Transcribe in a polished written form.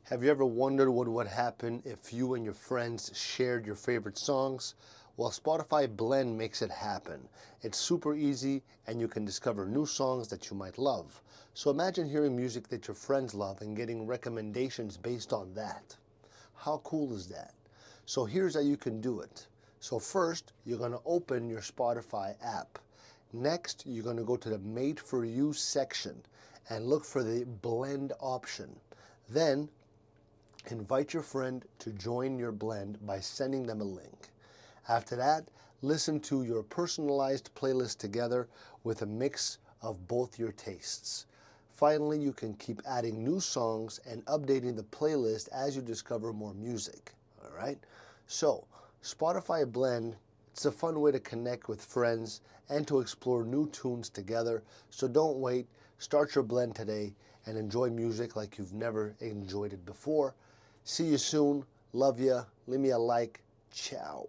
Have you ever wondered what would happen if you and your friends shared your favorite songs? Well, Spotify Blend makes it happen. It's super easy and you can discover new songs that you might love. So imagine hearing music that your friends love and getting recommendations based on that. How cool is that? So here's how you can do it. So first, you're going to open your Spotify app. Next, you're going to go to the Made for You section and look for the blend option. Then invite your friend to join your blend by sending them a link. After that, listen to your personalized playlist together with a mix of both your tastes. Finally, you can keep adding new songs and updating the playlist as you discover more music. All right? So, Spotify Blend, it's a fun way to connect with friends and to explore new tunes together. So don't wait, start your blend today and enjoy music like you've never enjoyed it before. See you soon. Love ya. Leave me a like. Ciao.